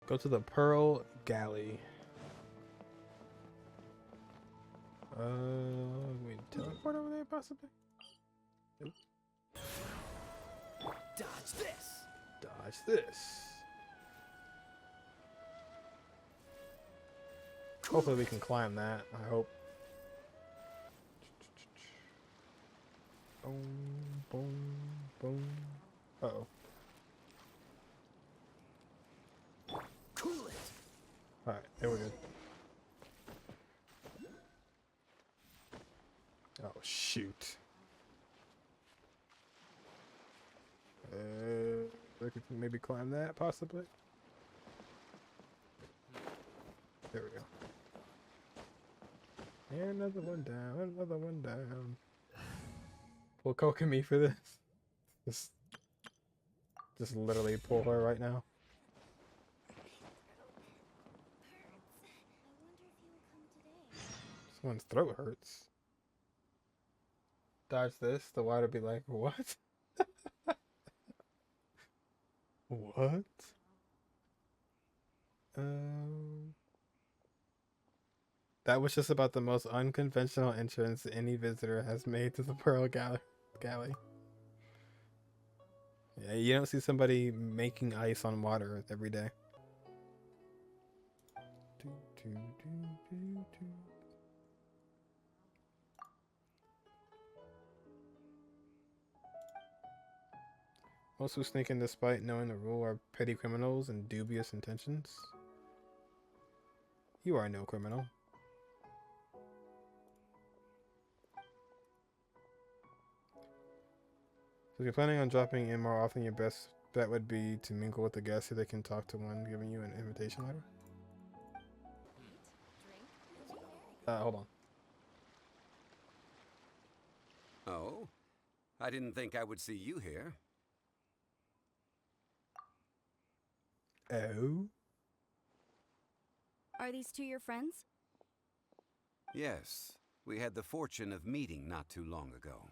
Go to the Pearl Galley. We teleport over there possibly? Nope. Dodge this. Dodge this. Hopefully we can climb that, I hope. Boom, boom, boom. Uh-oh. Cool it. Alright, there we go. Oh, shoot. I could maybe climb that, possibly. There we go. And another one down, another one down. Pull Kokomi for this. Just literally pull her right now. Someone's throat hurts. Dodge this, the water be like, what? What? That was just about the most unconventional entrance any visitor has made to the Pearl Galley. Yeah, you don't see somebody making ice on water every day. Most who sneak in despite knowing the rule are petty criminals and dubious intentions. You are no criminal. So if you're planning on dropping in more often, your best bet would be to mingle with the guests so they can talk to one giving you an invitation letter. Hold on. Oh? I didn't think I would see you here. Oh? Are these two your friends? Yes. We had the fortune of meeting not too long ago.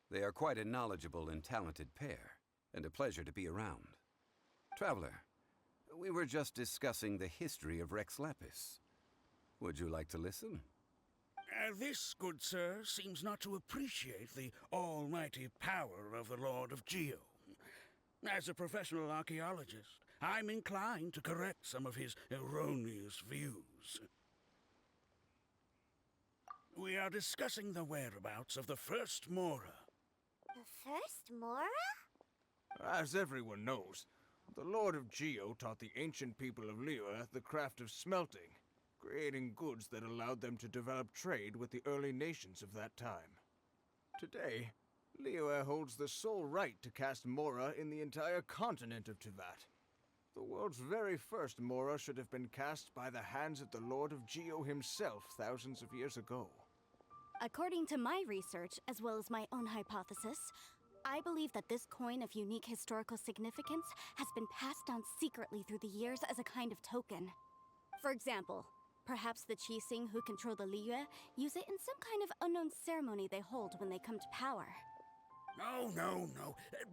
They are quite a knowledgeable and talented pair, and a pleasure to be around. Traveler, we were just discussing the history of Rex Lapis. Would you like to listen? This, good sir, seems not to appreciate the almighty power of the Lord of Geo. As a professional archaeologist, I'm inclined to correct some of his erroneous views. We are discussing the whereabouts of the first Mora. The first Mora? As everyone knows, the Lord of Geo taught the ancient people of Liyue the craft of smelting, creating goods that allowed them to develop trade with the early nations of that time. Today, Liyue holds the sole right to cast Mora in the entire continent of Teyvat. The world's very first Mora should have been cast by the hands of the Lord of Geo himself thousands of years ago. According to my research, as well as my own hypothesis, I believe that this coin of unique historical significance has been passed down secretly through the years as a kind of token. For example, perhaps the Qixing who control the Liyue use it in some kind of unknown ceremony they hold when they come to power. No.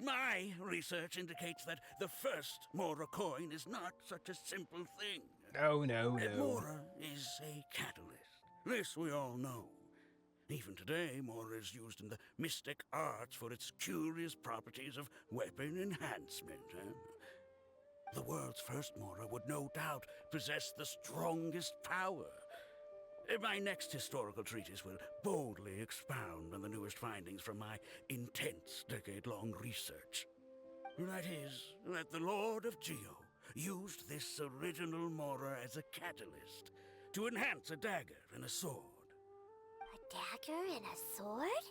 My research indicates that the first Mora coin is not such a simple thing. No. Mora is a catalyst. This we all know. Even today, Mora is used in the mystic arts for its curious properties of weapon enhancement. The world's first Mora would no doubt possess the strongest power. My next historical treatise will boldly expound on the newest findings from my intense decade-long research. That is, that the Lord of Geo used this original Mora as a catalyst to enhance a dagger and a sword. A dagger and a sword?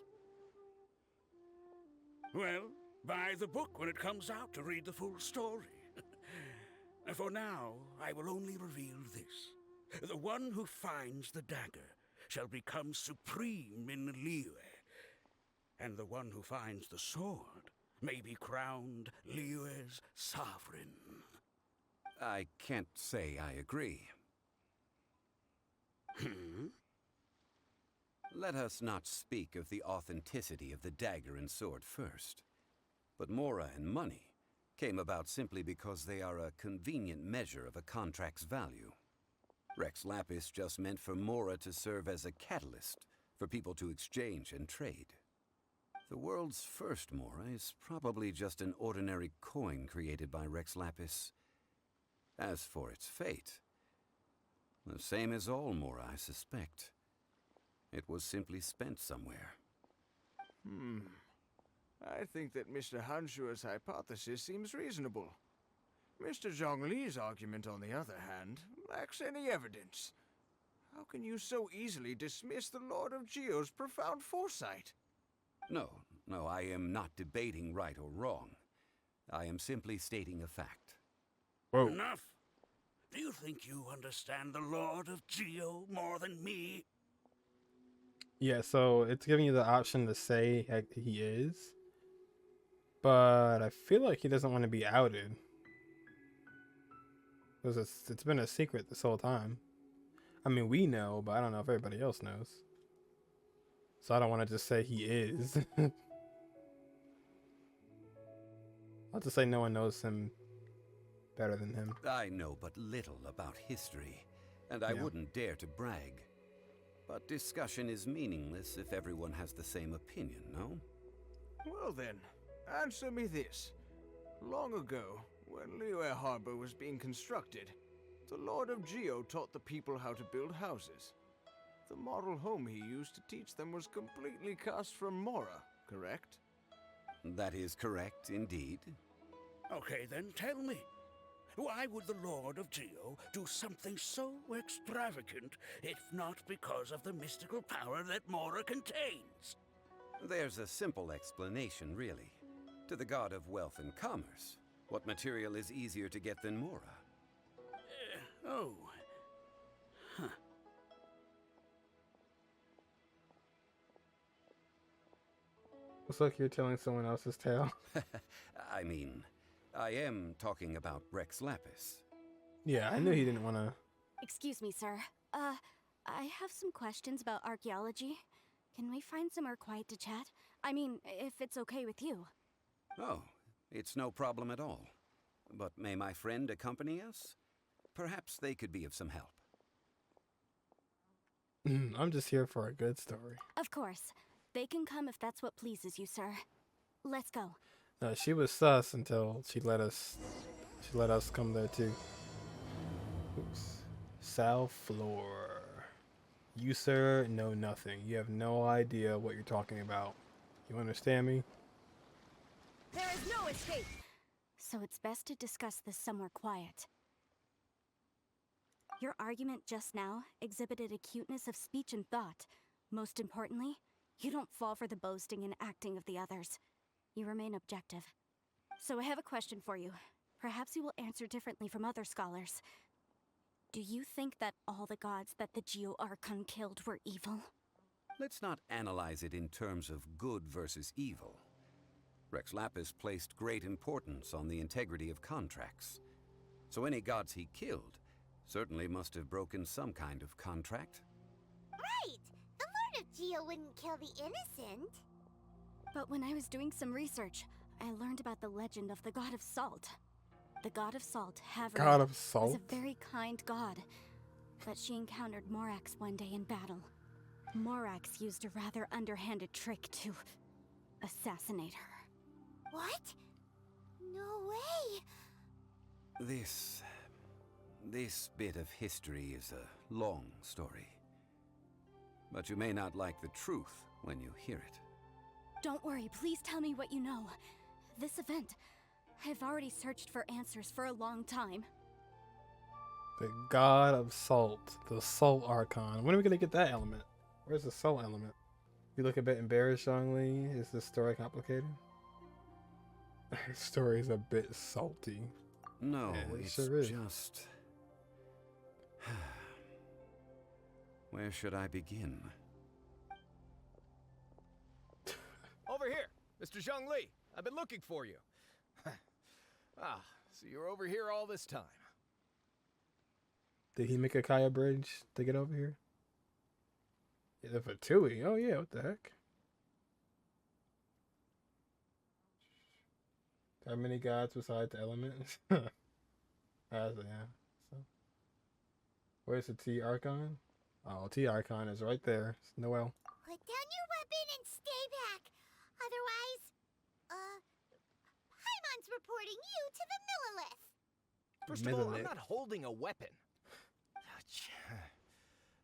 Well, buy the book when it comes out to read the full story. For now, I will only reveal this. The one who finds the dagger shall become supreme in Liyue, and the one who finds the sword may be crowned Liyue's sovereign. I can't say I agree. Let us not speak of the authenticity of the dagger and sword first. But mora and money came about simply because they are a convenient measure of a contract's value. Rex Lapis just meant for mora to serve as a catalyst for people to exchange and trade. The world's first mora is probably just an ordinary coin created by Rex Lapis. As for its fate, the same as all mora, I suspect. It was simply spent somewhere. I think that Mr. Hanshua's hypothesis seems reasonable. Mr. Zhongli's argument, on the other hand, lacks any evidence. How can you so easily dismiss the Lord of Geo's profound foresight? No, I am not debating right or wrong. I am simply stating a fact. Whoa. Enough! Do you think you understand the Lord of Geo more than me? Yeah, so it's giving you the option to say he is. But I feel like he doesn't want to be outed. Because it's been a secret this whole time. I mean, we know, but I don't know if everybody else knows. So I don't want to just say he is. I'll just say no one knows him better than him. I know but little about history, and I wouldn't dare to brag. But discussion is meaningless if everyone has the same opinion, no? Well then, answer me this. Long ago, when Liyue Harbor was being constructed, the Lord of Geo taught the people how to build houses. The model home he used to teach them was completely cast from mora, correct? That is correct, indeed. Okay, then tell me. Why would the Lord of Geo do something so extravagant, if not because of the mystical power that mora contains? There's a simple explanation, really. To the god of wealth and commerce, what material is easier to get than mora? Oh. Huh. Looks like you're telling someone else's tale. I mean, I am talking about Rex Lapis. Yeah, I knew he didn't want to. Excuse me, sir. I have some questions about archaeology. Can we find somewhere quiet to chat? I mean, if it's okay with you. Oh, it's no problem at all. But may my friend accompany us? Perhaps they could be of some help. I'm just here for a good story. Of course. They can come if that's what pleases you, sir. Let's go. No, she was sus until she let us come there too. Oops. Sal Flore. You, sir, know nothing. You have no idea what you're talking about. You understand me? There is no escape! So it's best to discuss this somewhere quiet. Your argument just now exhibited acuteness of speech and thought. Most importantly, you don't fall for the boasting and acting of the others. You remain objective. So I have a question for you. Perhaps you will answer differently from other scholars. Do you think that all the gods that the Geo Archon killed were evil? Let's not analyze it in terms of good versus evil. Rex Lapis placed great importance on the integrity of contracts. So any gods he killed certainly must have broken some kind of contract. Right! The Lord of Geo wouldn't kill the innocent. But when I was doing some research, I learned about the legend of the god of salt. The god of salt, Havre, God of was salt? a very kind god. But she encountered Morax one day in battle. Morax used a rather underhanded trick to assassinate her. What? No way! This bit of history is a long story. But you may not like the truth when you hear it. Don't worry, please tell me what you know. This event, I've already searched for answers for a long time. The god of salt. The salt archon. When are we going to get that element? Where's the salt element? You look a bit embarrassed, Zhongli. Is this story complicated? The story is a bit salty. No, Yeah, it it's sure is. just... Where should I begin? Over here, Mr. Zhongli. I've been looking for you. So you're over here all this time. Did he make a Kaya bridge to get over here? Yeah, for Tui. Oh yeah, what the heck? Are many gods besides the elements? Yeah. So, where's the T Archon? Oh, T Archon is right there. It's Noel. Put down your weapon and stay back. Otherwise, Paimon's reporting you to the Millilith. First of all, I'm Middle not holding a weapon.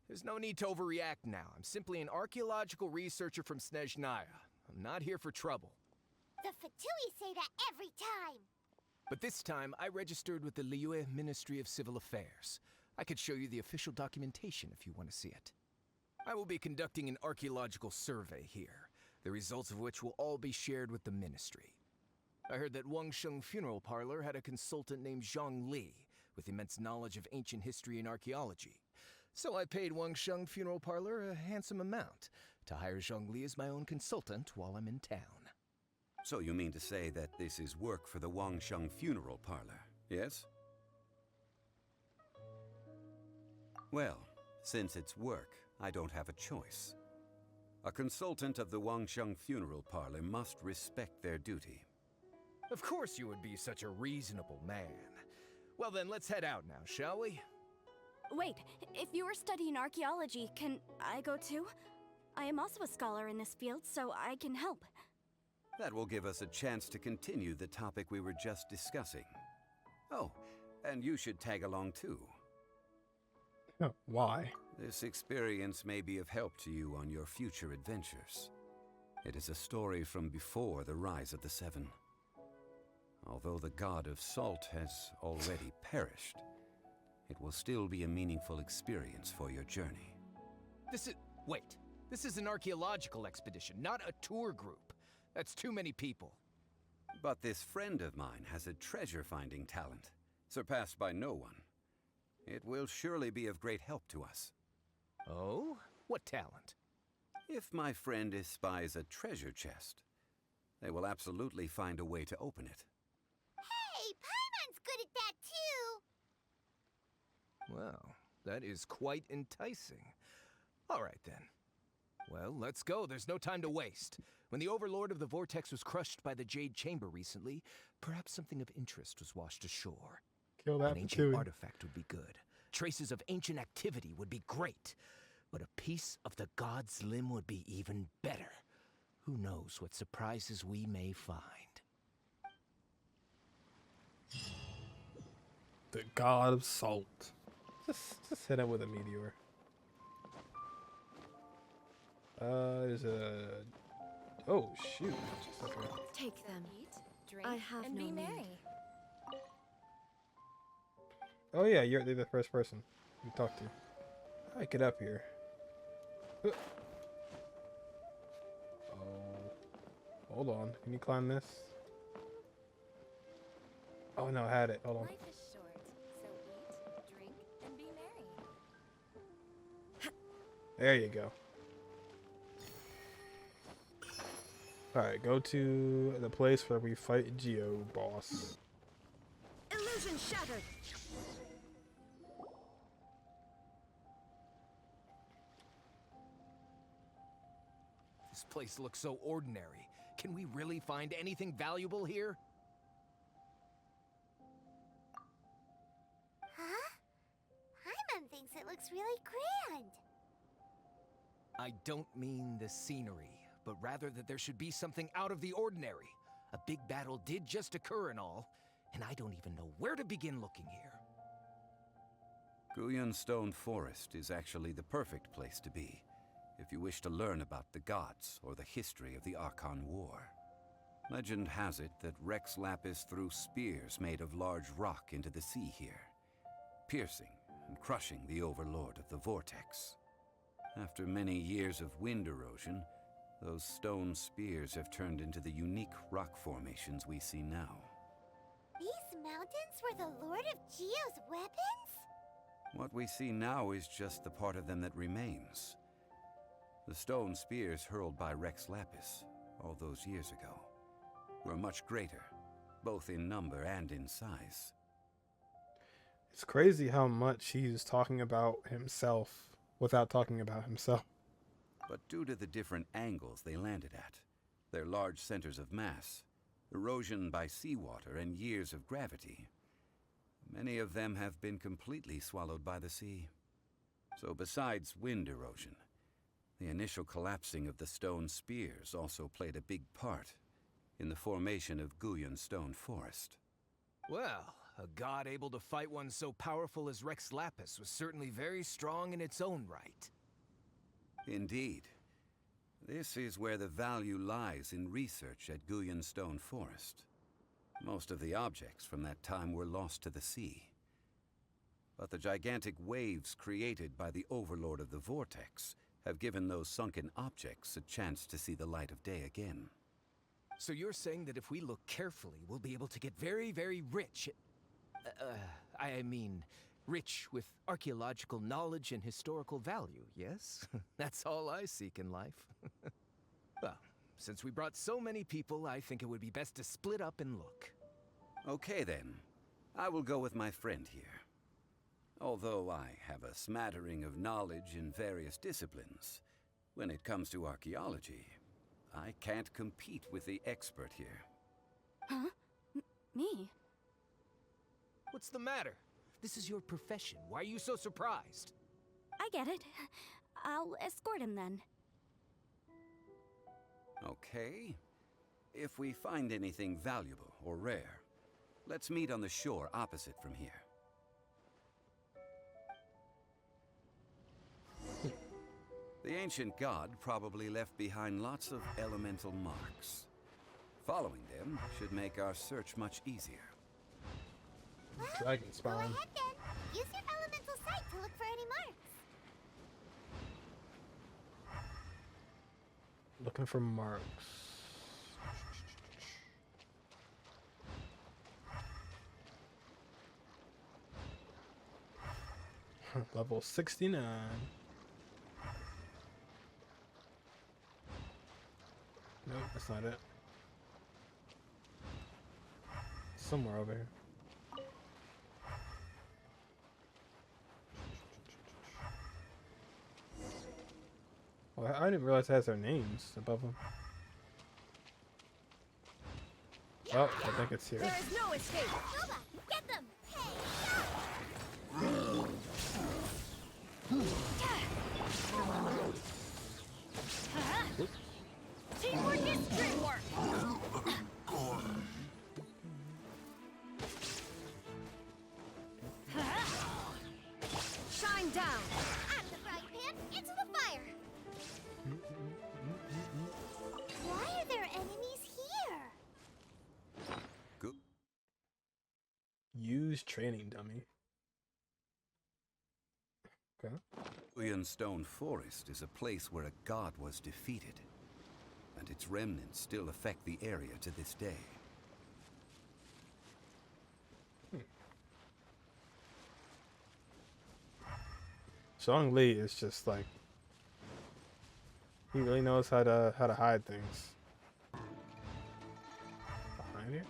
There's no need to overreact now. I'm simply an archaeological researcher from Snezhnaya. I'm not here for trouble. The Fatui say that every time. But this time, I registered with the Liyue Ministry of Civil Affairs. I could show you the official documentation if you want to see it. I will be conducting an archaeological survey here, the results of which will all be shared with the ministry. I heard that Wangsheng Funeral Parlor had a consultant named Zhongli, with immense knowledge of ancient history and archaeology. So I paid Wangsheng Funeral Parlor a handsome amount to hire Zhongli as my own consultant while I'm in town. So you mean to say that this is work for the Wangsheng Funeral Parlor, yes? Well, since it's work, I don't have a choice. A consultant of the Wangsheng Funeral Parlor must respect their duty. Of course you would be such a reasonable man. Well then, let's head out now, shall we? Wait, if you are studying archaeology, can I go too? I am also a scholar in this field, so I can help. That will give us a chance to continue the topic we were just discussing. Oh, and you should tag along too. Why? This experience may be of help to you on your future adventures. It is a story from before the rise of the Seven. Although the god of salt has already perished, it will still be a meaningful experience for your journey. Wait. This is an archaeological expedition, not a tour group. That's too many people. But this friend of mine has a treasure-finding talent, surpassed by no one. It will surely be of great help to us. Oh? What talent? If my friend espies a treasure chest, they will absolutely find a way to open it. Hey, Paimon's good at that too. Well, that is quite enticing. All right then. Well, let's go. There's no time to waste. When the Overlord of the Vortex was crushed by the Jade Chamber recently, perhaps something of interest was washed ashore. Kill that An ancient Fatui. artifact would be good. Traces of ancient activity would be great. But a piece of the god's limb would be even better. Who knows what surprises we may find. The god of salt. Just hit him with a meteor. There's a... Oh, shoot. Okay. Take them. Eat, drink, I have and no be need. merry. Oh yeah, you're the first person you talk to. Alright, get up here. Oh. Hold on. Can you climb this? Oh no, I had it. Hold on. Life is short, so eat, drink, and be merry. There you go. Alright, go to the place where we fight Geo boss. Illusion shattered. This place looks so ordinary. Can we really find anything valuable here? Huh? Paimon thinks it looks really grand. I don't mean the scenery, but rather that there should be something out of the ordinary. A big battle did just occur and all, and I don't even know where to begin looking here. Guyan Stone Forest is actually the perfect place to be, if you wish to learn about the gods or the history of the Archon War. Legend has it that Rex Lapis threw spears made of large rock into the sea here, piercing and crushing the Overlord of the Vortex. After many years of wind erosion, those stone spears have turned into the unique rock formations we see now. These mountains were the Lord of Geo's weapons? What we see now is just the part of them that remains. The stone spears hurled by Rex Lapis all those years ago were much greater, both in number and in size. It's crazy how much he's talking about himself without talking about himself. But due to the different angles they landed at, their large centers of mass, erosion by seawater, and years of gravity. Many of them have been completely swallowed by the sea. So besides wind erosion, the initial collapsing of the stone spears also played a big part in the formation of Guyun stone forest. Well, a god able to fight one so powerful as Rex Lapis was certainly very strong in its own right. Indeed. This is where the value lies in research at Guyun Stone Forest. Most of the objects from that time were lost to the sea. But the gigantic waves created by the Overlord of the Vortex have given those sunken objects a chance to see the light of day again. So you're saying that if we look carefully, we'll be able to get very, very rich. I mean, rich with archaeological knowledge and historical value, yes? That's all I seek in life. Well, since we brought so many people, I think it would be best to split up and look. Okay then. I will go with my friend here. Although I have a smattering of knowledge in various disciplines, when it comes to archaeology, I can't compete with the expert here. Huh? Me? What's the matter? This is your profession. Why are you so surprised? I get it. I'll escort him then. Okay. If we find anything valuable or rare, let's meet on the shore opposite from here. The ancient god probably left behind lots of elemental marks. Following them should make our search much easier. Dragon Go spawn. ahead then. Use your elemental sight to look for any marks. Looking for marks. Level 69. Nope, that's not it. Somewhere over here. Well, I didn't realize it has their names above them. Oh, I think it's here. There is no escape. Nova, get them! Hey, Teamwork is dreamwork. Shine down. out of the frying pan, into the fire! Why are there enemies here? Good. Use training dummy. Okay. Guyun Stone Forest is a place where a god was defeated, and its remnants still affect the area to this day. Zhongli is just like, he really knows how to hide things. Behind here?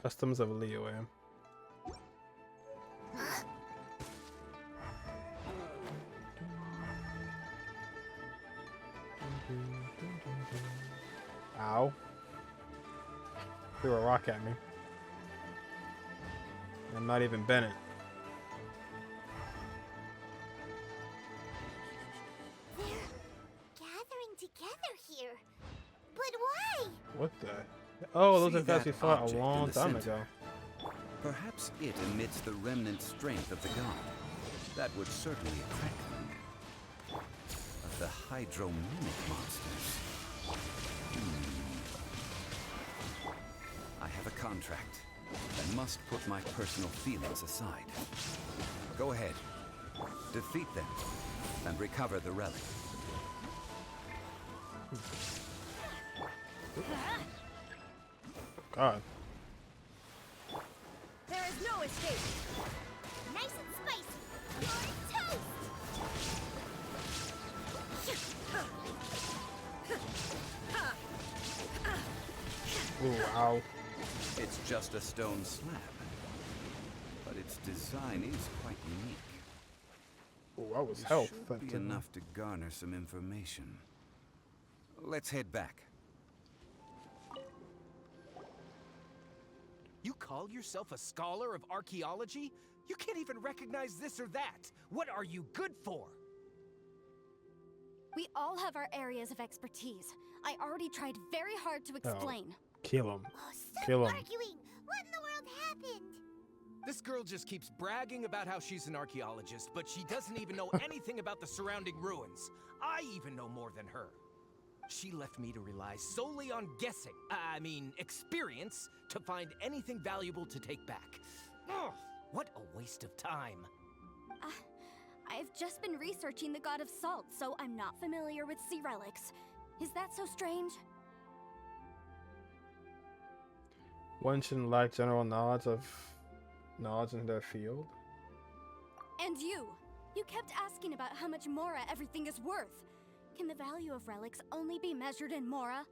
Customs of Liyue. Ow. Threw a rock at me. I'm not even Bennett. They're gathering together here. But why? What the? Oh, those See are guys we that fought a object in long the time center? ago. Perhaps it emits the remnant strength of the god. That would certainly attract them. Of the hydromimic monsters. I have a contract. I must put my personal feelings aside. Go ahead. Defeat them and recover the relic. God. There is no escape. Nice and spicy. You're toast! Ooh, ow. It's just a stone slab, but its design is quite unique. Oh, that was It health. should be enough to garner some information. Let's head back. You call yourself a scholar of archaeology? You can't even recognize this or that. What are you good for? We all have our areas of expertise. I already tried very hard to explain. Kill him. Oh, stop Kill him. arguing! What in the world happened? This girl just keeps bragging about how she's an archaeologist, but she doesn't even know anything about the surrounding ruins. I even know more than her. She left me to rely solely on guessing, experience, to find anything valuable to take back. Ugh, what a waste of time. I've just been researching the god of salt, so I'm not familiar with sea relics. Is that so strange? One shouldn't lack general knowledge in their field. And you kept asking about how much Mora everything is worth. Can the value of relics only be measured in Mora?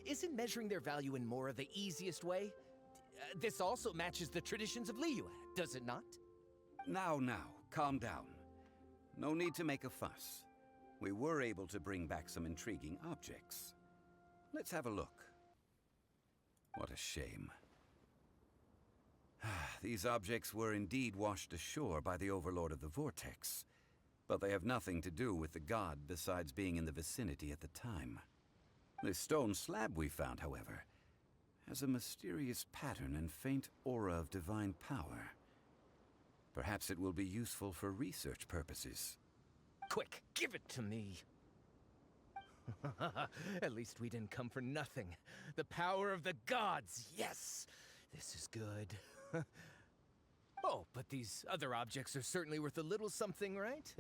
Isn't measuring their value in Mora the easiest way? This also matches the traditions of Liyue, does it not? Now, calm down. No need to make a fuss. We were able to bring back some intriguing objects. Let's have a look. What a shame. These objects were indeed washed ashore by the Overlord of the Vortex, but they have nothing to do with the god besides being in the vicinity at the time. This stone slab we found, however, has a mysterious pattern and faint aura of divine power. Perhaps it will be useful for research purposes. Quick, give it to me. At least we didn't come for nothing. The power of the gods, yes! This is good. Oh, but these other objects are certainly worth a little something, right?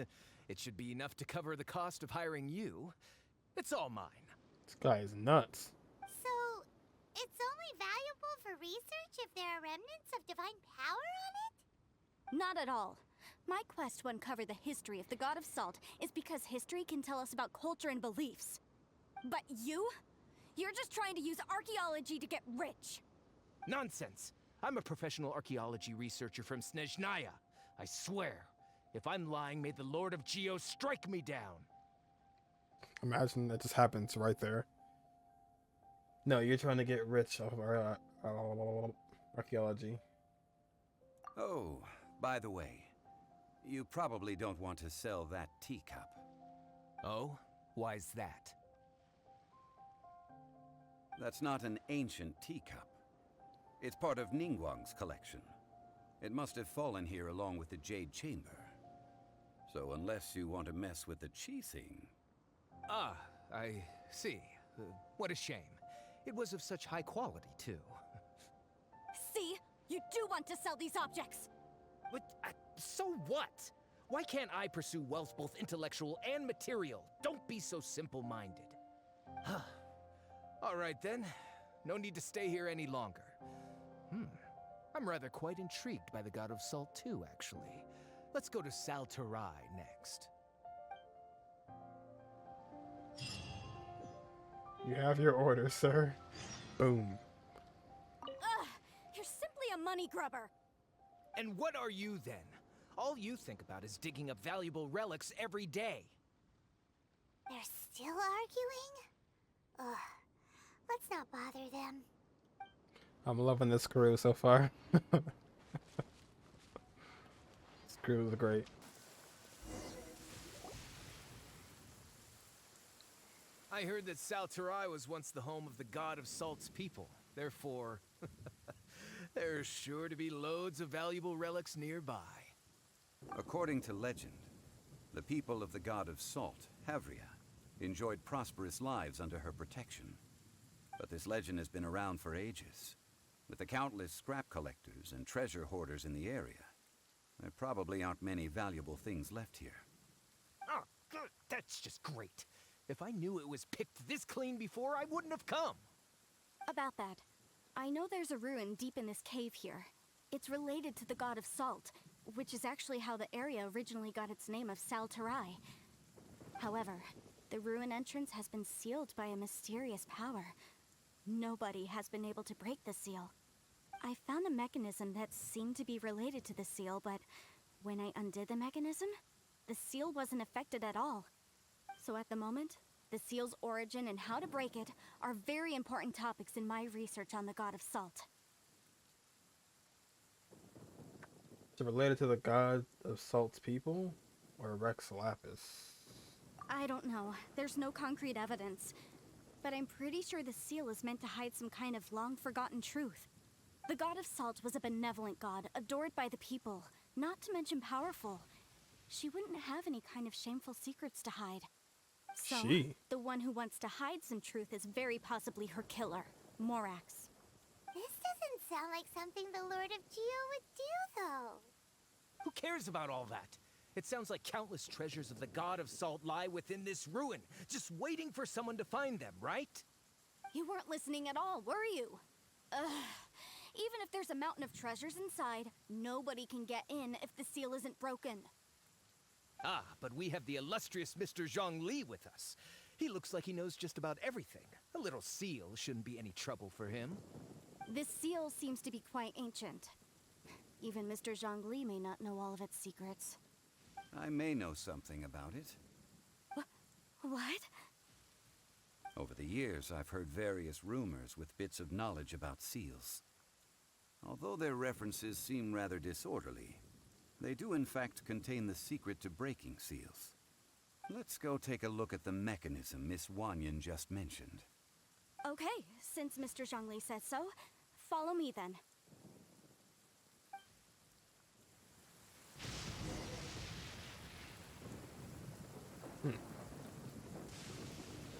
It should be enough to cover the cost of hiring you. It's all mine. This guy is nuts. So, it's only valuable for research if there are remnants of divine power on it? Not at all. My quest to uncover the history of the god of salt is because history can tell us about culture and beliefs. But you're just trying to use archaeology to get rich. Nonsense! I'm a professional archaeology researcher from Snezhnaya. I swear, if I'm lying, may the Lord of Geo strike me down. Imagine that just happens right there. No, you're trying to get rich off of our archaeology. Oh, by the way, you probably don't want to sell that teacup. Oh? Why's that? That's not an ancient teacup. It's part of Ningguang's collection. It must have fallen here along with the Jade Chamber. So unless you want to mess with the Qixing... Ah, I see. What a shame. It was of such high quality, too. See? You do want to sell these objects! But, so what? Why can't I pursue wealth both intellectual and material? Don't be so simple-minded. All right, then. No need to stay here any longer. I'm rather quite intrigued by the god of salt, too, actually. Let's go to Sal Flore next. You have your order, sir. Boom. Ugh! You're simply a money grubber! And what are you, then? All you think about is digging up valuable relics every day. They're still arguing? Ugh. Let's not bother them. I'm loving this crew so far. This crew is great. I heard that Sal Flore was once the home of the god of salt's people. Therefore, there's sure to be loads of valuable relics nearby. According to legend, the people of the god of salt, Havria, enjoyed prosperous lives under her protection. But this legend has been around for ages. With the countless scrap collectors and treasure hoarders in the area, there probably aren't many valuable things left here. Oh, good. That's just great. If I knew it was picked this clean before, I wouldn't have come. About that, I know there's a ruin deep in this cave here. It's related to the god of salt, which is actually how the area originally got its name of Sal Flore. However, the ruin entrance has been sealed by a mysterious power. Nobody has been able to break the seal. I found a mechanism that seemed to be related to the seal, but When I undid the mechanism, the seal wasn't affected at all. So at the moment, the seal's origin and how to break it are very important topics in my research on the god of salt. Is it related to the god of salt's people? Or Rex Lapis? I don't know. There's no concrete evidence. But I'm pretty sure the seal is meant to hide some kind of long-forgotten truth. The god of salt was a benevolent god, adored by the people, not to mention powerful. She wouldn't have any kind of shameful secrets to hide. So, the one who wants to hide some truth is very possibly her killer, Morax. This doesn't sound like something the Lord of Geo would do, though. Who cares about all that? It sounds like countless treasures of the god of salt lie within this ruin, just waiting for someone to find them, right? You weren't listening at all, were you? Even if there's a mountain of treasures inside, nobody can get in if the seal isn't broken. Ah, but we have the illustrious Mr. Zhongli with us. He looks like he knows just about everything. A little seal shouldn't be any trouble for him. This seal seems to be quite ancient. Even Mr. Zhongli may not know all of its secrets. I may know something about it. What? Over the years, I've heard various rumors with bits of knowledge about seals. Although their references seem rather disorderly, they do in fact contain the secret to breaking seals. Let's go take a look at the mechanism Miss Wanyan just mentioned. Okay, since Mr. Zhongli says so, follow me then.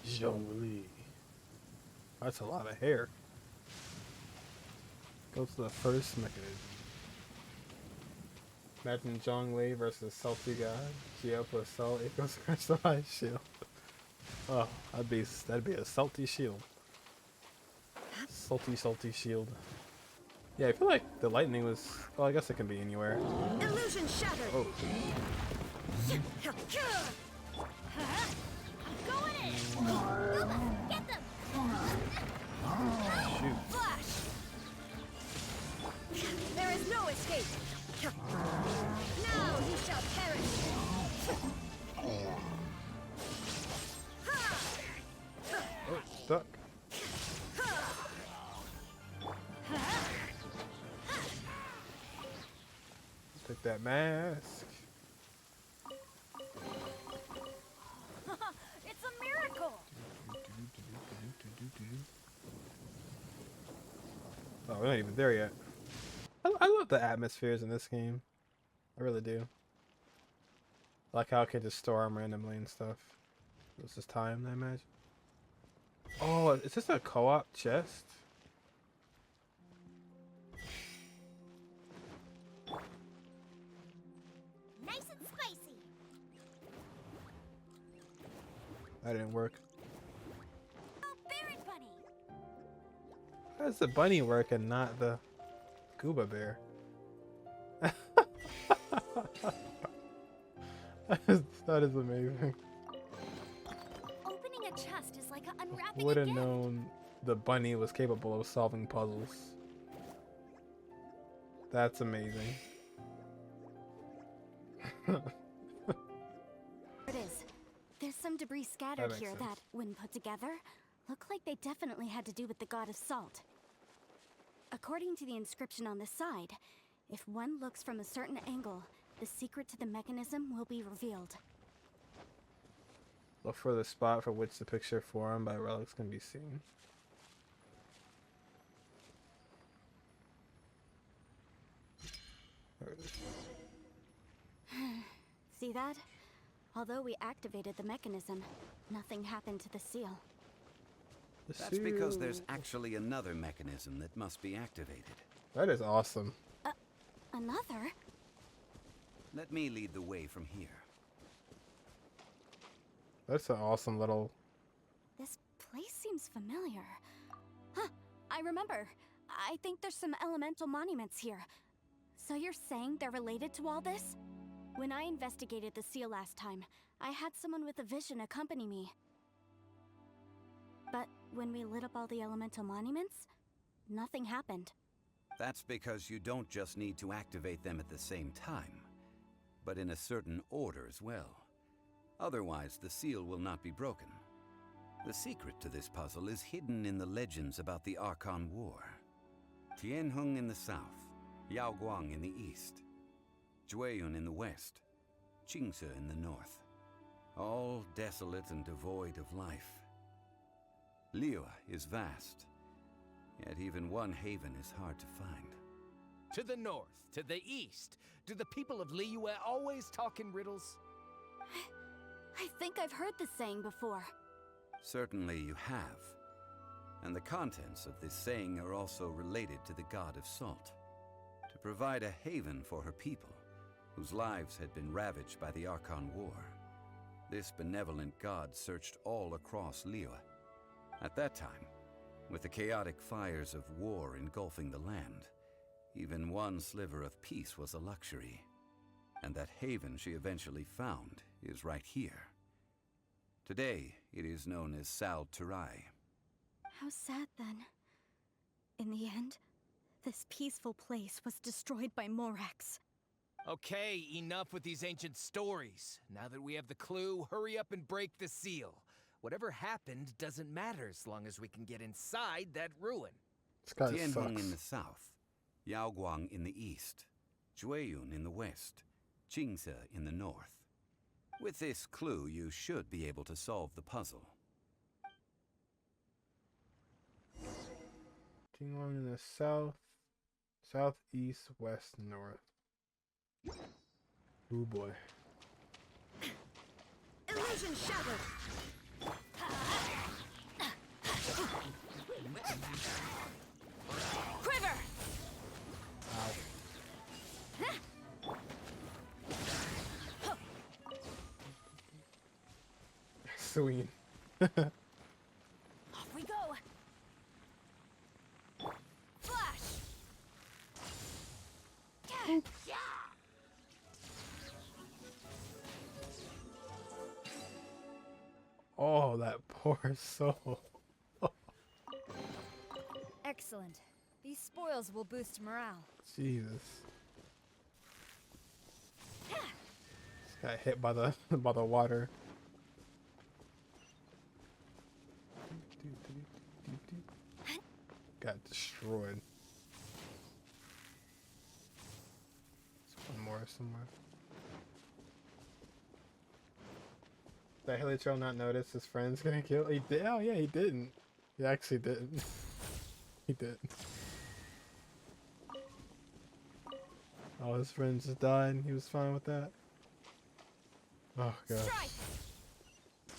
Zhongli. That's a lot of hair. Go to the first mechanism. Imagine Zhongli versus Salty God. Geo plus salt equals crystallized shield. Oh, that'd be a salty shield. Salty shield. Yeah, I feel like the lightning was. Well, I guess it can be anywhere. Illusion shattered. Oh. Going in! Nova, get them! Shoot. Flash. There is no escape. Now you shall perish. Oh, stuck. Take that mask. It's a miracle. Oh, we're not even there yet. I love the atmospheres in this game. I really do. I like how I can just store them randomly and stuff. This is timed, I imagine. Oh, is this a co-op chest? Nice and spicy. That didn't work. Oh, Barret Bunny. How does the bunny work and not the Gooba bear? That is amazing. Opening a chest is like unwrapping Would a have gift. known the bunny was capable of solving puzzles. That's amazing. It is. There's some debris scattered makes here sense. that, when put together, look like they definitely had to do with the god of salt. According to the inscription on the side, if one looks from a certain angle, the secret to the mechanism will be revealed. Look for the spot for which the picture formed by relics can be seen. There it is. See that? Although we activated the mechanism, nothing happened to the seal. That's because there's actually another mechanism that must be activated. That is awesome. Another? Let me lead the way from here. That's an awesome little. This place seems familiar. Huh, I remember. I think there's some elemental monuments here. So you're saying they're related to all this? When I investigated the seal last time, I had someone with a vision accompany me. But when we lit up all the elemental monuments, nothing happened. That's because you don't just need to activate them at the same time. but in a certain order as well. Otherwise, the seal will not be broken. The secret to this puzzle is hidden in the legends about the Archon War. Tianheng in the south, Yaoguang in the east, Jueyun in the west, Qingce in the north. All desolate and devoid of life. Liyue is vast, yet even one haven is hard to find. To the north, to the east. Do the people of Liyue always talk in riddles? I think I've heard this saying before. Certainly you have. And the contents of this saying are also related to the god of salt. To provide a haven for her people, whose lives had been ravaged by the Archon War. This benevolent god searched all across Liyue. At that time, with the chaotic fires of war engulfing the land, even one sliver of peace was a luxury. And that haven she eventually found is right here. Today, it is known as Sal Flore. How sad then. In the end, this peaceful place was destroyed by Morax. Okay, enough with these ancient stories. Now that we have the clue, hurry up and break the seal. Whatever happened doesn't matter as long as we can get inside that ruin. This guy Tianheng in the sucks. south, Yaoguang in the east, Jueyun in the west, Qingce in the north. With this clue, you should be able to solve the puzzle. Tianheng in the south, southeast, west, north. Oh boy. Illusion shattered. Quiver! Sweet. Off we go! Flash! Oh, that poor soul. Excellent. These spoils will boost morale. Jesus. Just got hit by the by the water. Got destroyed. There's one more somewhere. Did Helitrail not notice his friend's getting killed? He did. Oh yeah, he didn't. He actually didn't. He did. All his friends just died and he was fine with that. Oh god.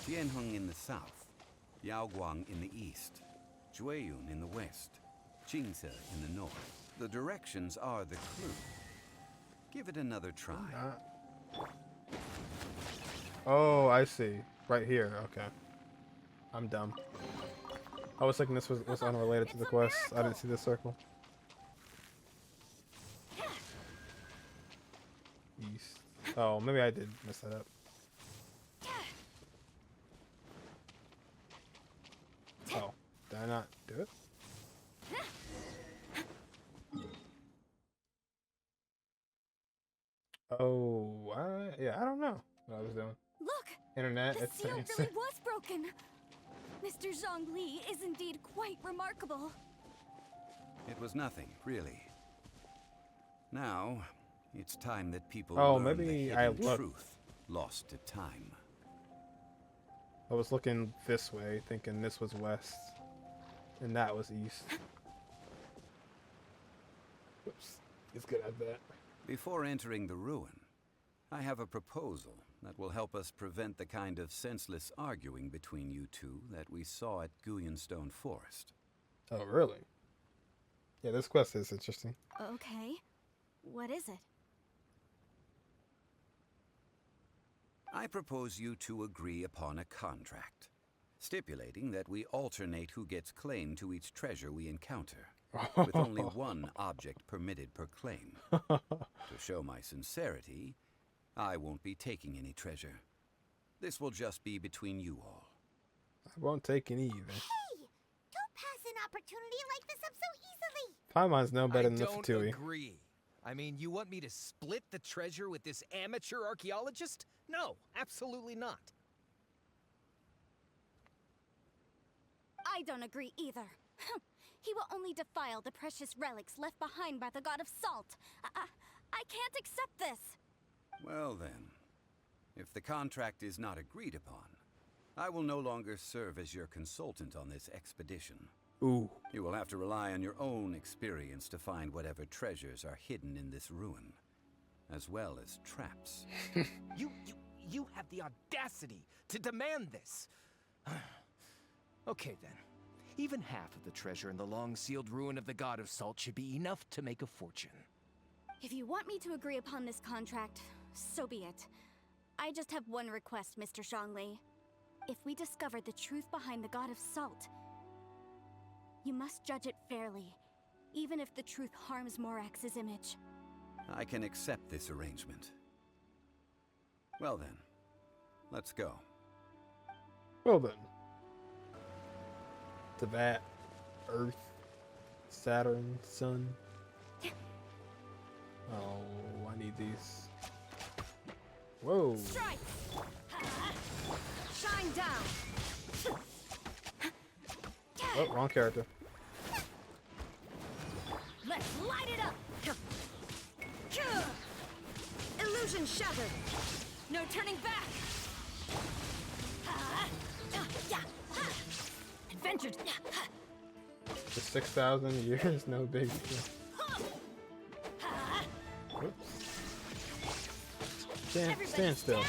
Tianheng in the south, Yaoguang in the east, Jueyun in the west, Qingce in the north. The directions are the clue. Give it another try. Oh, I see. Right here. Okay. I'm dumb. I was thinking this was unrelated to the quest. I didn't see the circle. East. Oh, maybe I did mess that up. Oh, did I not do it? Oh, yeah, I don't know what I was doing. Look! Internet, The it's seal really was broken! Mr. Zhongli is indeed quite remarkable. It was nothing, really. Now, it's time that people Oh, learn maybe the I hidden looked. truth lost to time. I was looking this way, thinking this was west, and that was east. Oops, it's good at that. Before entering the ruin, I have a proposal that will help us prevent the kind of senseless arguing between you two that we saw at Guyonstone Forest. Oh, really? Yeah, this quest is interesting. Okay. What is it? I propose you two agree upon a contract, stipulating that we alternate who gets claim to each treasure we encounter, with only one object permitted per claim. To show my sincerity, I won't be taking any treasure. This will just be between you all. I won't take any either. Hey! Don't pass an opportunity like this up so easily! Paimon's no better I than the don't Fatui. agree. I mean, you want me to split the treasure with this amateur archaeologist? No, absolutely not. I don't agree either. He will only defile the precious relics left behind by the god of salt. I can't accept this. Well then, if the contract is not agreed upon, I will no longer serve as your consultant on this expedition. Ooh. You will have to rely on your own experience to find whatever treasures are hidden in this ruin, as well as traps. You have the audacity to demand this. Okay then. Even half of the treasure in the long-sealed ruin of the God of Salt should be enough to make a fortune. If you want me to agree upon this contract, so be it. I just have one request, Mr. Zhongli. If we discover the truth behind the God of Salt, you must judge it fairly, even if the truth harms Morax's image. I can accept this arrangement. Well then, let's go. Well then. To that, Earth, Saturn, Sun. Oh, I need these. Whoa. Strike! Shine down! Oh, wrong character. Let's light it up! Illusion shattered! No turning back! Adventure! For 6,000 years, no big deal. Oops. Stand still.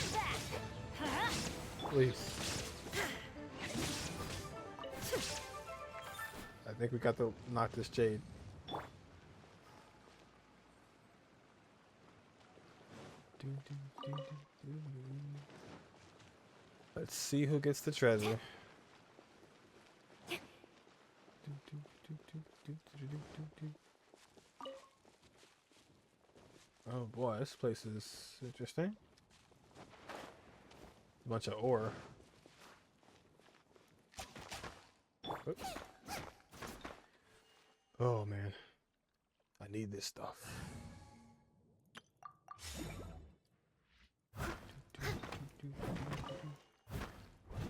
Please. I think we got to knock this jade. Let's see who gets the treasure. Oh boy, this place is interesting. A bunch of ore. Oops. Oh man, I need this stuff.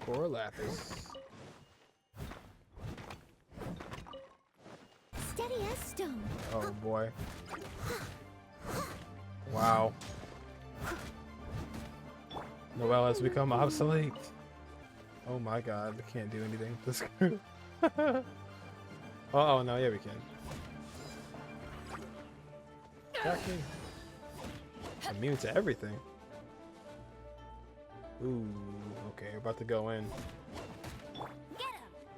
Core lapis. Steady as stone. Oh boy. Wow. Noelle has become obsolete. Oh my god, we can't do anything with this group. Oh no, yeah we can. Attacking. Immune to everything. Ooh, okay, we're about to go in.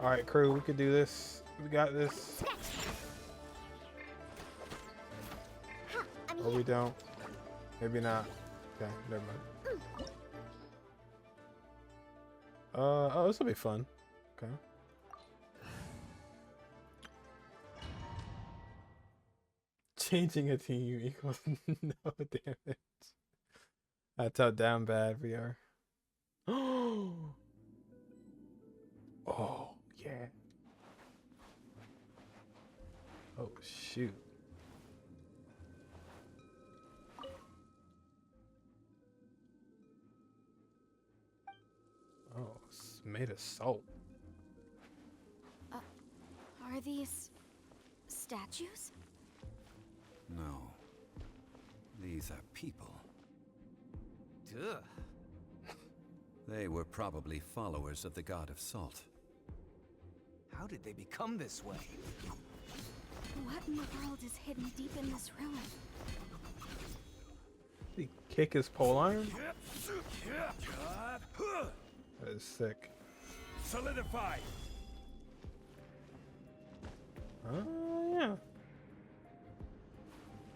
Alright crew, we can do this. We got this. Or we don't. Maybe not. Okay, never mind. Oh, this will be fun. Okay. Changing a team equals no damage. That's how damn bad we are. Oh, yeah. Oh, shoot. Oh, it's made of salt. Are these statues? No. These are people. Duh. They were probably followers of the God of Salt. How did they become this way? What in the world is hidden deep in this ruin? Did he kick his pole iron? That is sick. Solidify. Oh, yeah.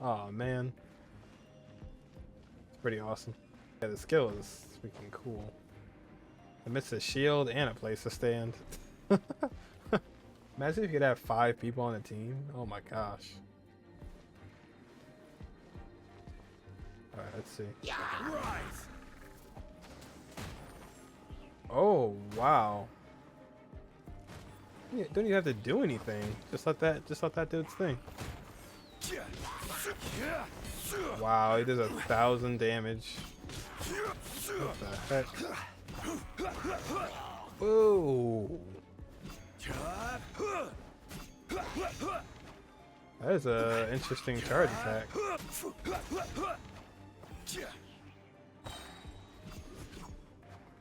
Oh, man. It's pretty awesome. Yeah, the skill is freaking cool. Amidst a shield and a place to stand. Imagine if you could have 5 people on a team. Oh my gosh. Alright, let's see. Rise. Oh, wow. You don't even have to do anything. Just let that do its thing. Wow, he does 1,000 damage. What the heck? Whoa. That is a interesting charge attack.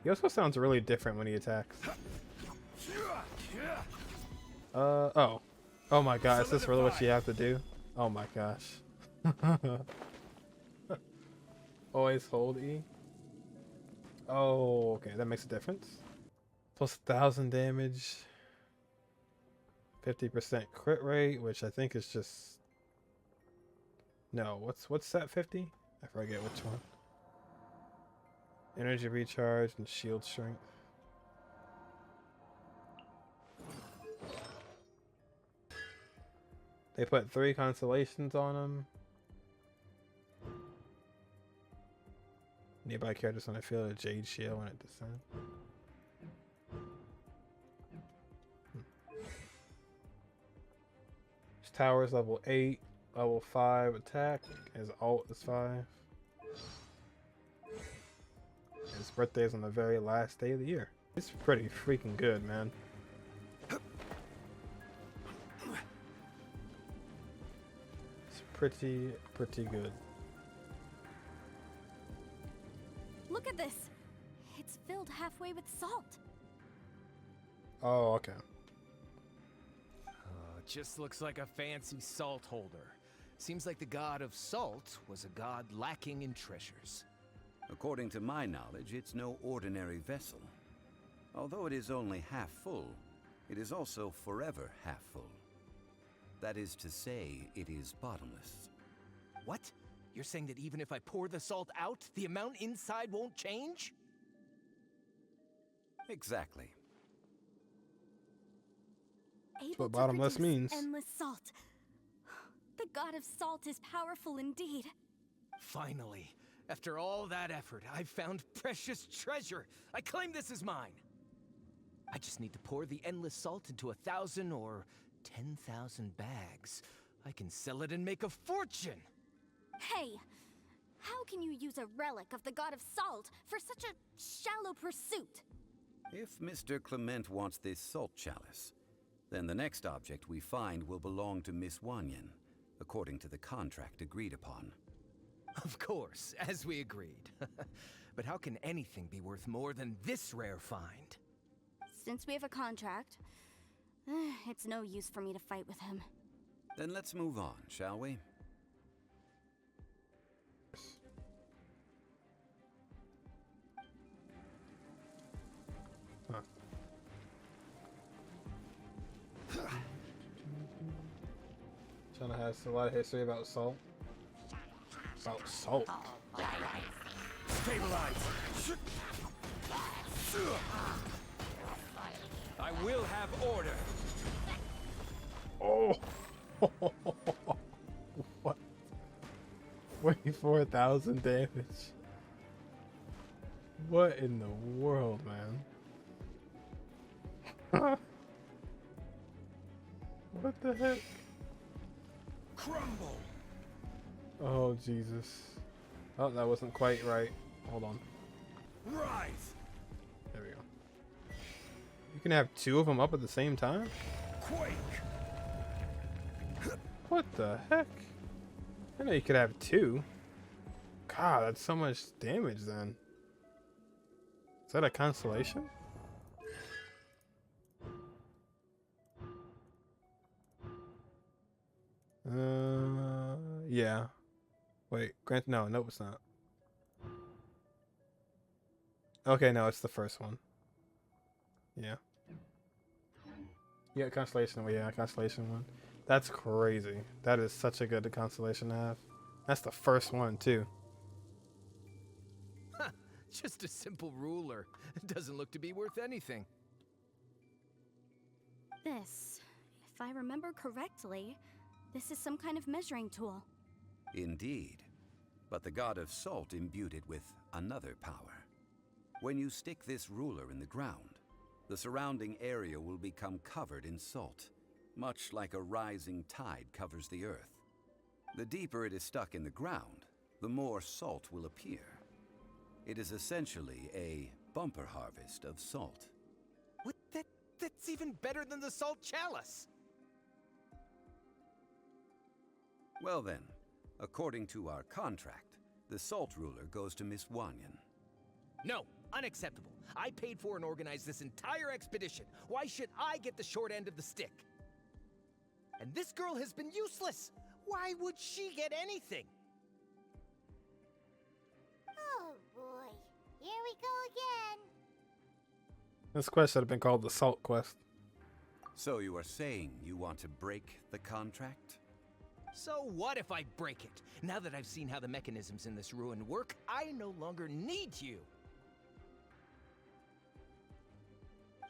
He also sounds really different when he attacks. Oh. Oh my god, is this really what you have to do? Oh my gosh. Always hold E. Oh, okay, that makes a difference. Plus 1,000 damage. 50% crit rate, which I think is just... No, what's that 50? I forget which one. Energy recharge and shield strength. They put 3 constellations on him. Nearby characters when I feel a jade shield when it descends. His tower is level 8, level 5 attack. His ult is 5. His birthday is on the very last day of the year. It's pretty freaking good, man. It's pretty good. Look at this. It's filled halfway with salt. Oh, okay. Just looks like a fancy salt holder. Seems like the god of salt was a god lacking in treasures. According to my knowledge, it's no ordinary vessel. Although it is only half full, it is also forever half full. That is to say, it is bottomless. What? You're saying that even if I pour the salt out, the amount inside won't change? Exactly. Able what bottomless to produce means. Endless salt. The god of salt is powerful indeed. Finally, after all that effort, I've found precious treasure. I claim this as mine. I just need to pour the endless salt into 1,000 or 10,000 bags. I can sell it and make a fortune. Hey, how can you use a relic of the god of salt for such a shallow pursuit? If Mr. Clement wants this salt chalice, then the next object we find will belong to Miss Wanyan, according to the contract agreed upon. Of course, as we agreed. But how can anything be worth more than this rare find? Since we have a contract, it's no use for me to fight with him. Then let's move on, shall we? China has a lot of history about salt. About salt. Stabilize! I will have order. Oh! What? 24,000 damage. What in the world, man? What the heck? Crumble! Oh, Jesus. Oh, that wasn't quite right. Hold on. Rise! There we go. You can have 2 of them up at the same time? Quake! What the heck? I know you could have 2. God, that's so much damage then. Is that a constellation? Yeah. Wait, Grant, no, nope, it's not. Okay, no, it's the first one. Yeah. Yeah, constellation, yeah, constellation one. That's crazy. That is such a good constellation to have. That's the first one, too. Just a simple ruler. It doesn't look to be worth anything. This, if I remember correctly, this is some kind of measuring tool. Indeed. But the god of salt imbued it with another power. When you stick this ruler in the ground, the surrounding area will become covered in salt, much like a rising tide covers the earth. The deeper it is stuck in the ground, the more salt will appear. It is essentially a bumper harvest of salt. What? That's even better than the salt chalice! Well then, according to our contract, the salt ruler goes to Miss Wanyan. No, unacceptable. I paid for and organized this entire expedition. Why should I get the short end of the stick? And this girl has been useless. Why would she get anything? Oh boy, here we go again. This quest should have been called the Salt Quest. So you are saying you want to break the contract? So what if I break it? Now that I've seen how the mechanisms in this ruin work, I no longer need you.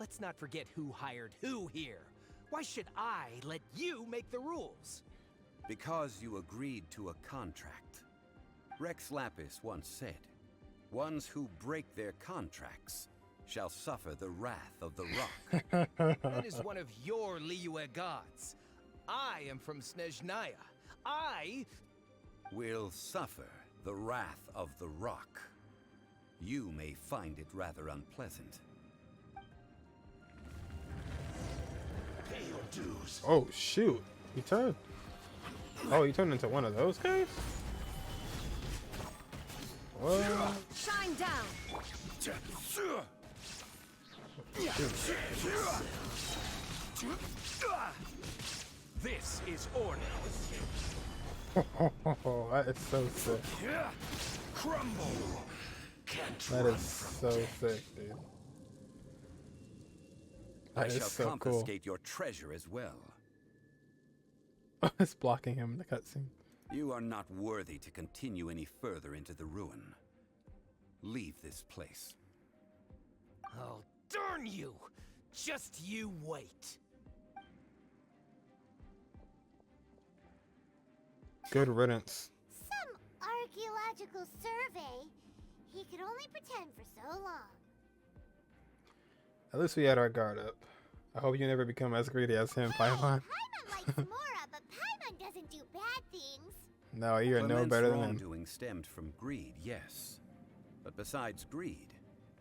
Let's not forget who hired who here. Why should I let you make the rules? Because you agreed to a contract. Rex Lapis once said, "Ones who break their contracts shall suffer the wrath of the rock." That is one of your Liyue gods. I am from Snezhnaya. I will suffer the wrath of the rock. You may find it rather unpleasant. Pay your dues. Oh shoot! He turned. Oh, he turned into one of those guys. What? Shine down. This is order. Oh, that is so sick. Crumble. Can't That is so sick, dude. I That is shall so cool. confiscate your treasure as well. It's blocking him in the cutscene. You are not worthy to continue any further into the ruin. Leave this place. Oh, darn you! Just you wait. Good riddance. Some archaeological survey. He could only pretend for so long. At least we had our guard up. I hope you never become as greedy as him, Hey, Paimon. Paimon likes Mora, but Paimon doesn't do bad things. No, you're no Clement's better than him. wrongdoing stemmed from greed, yes. But besides greed,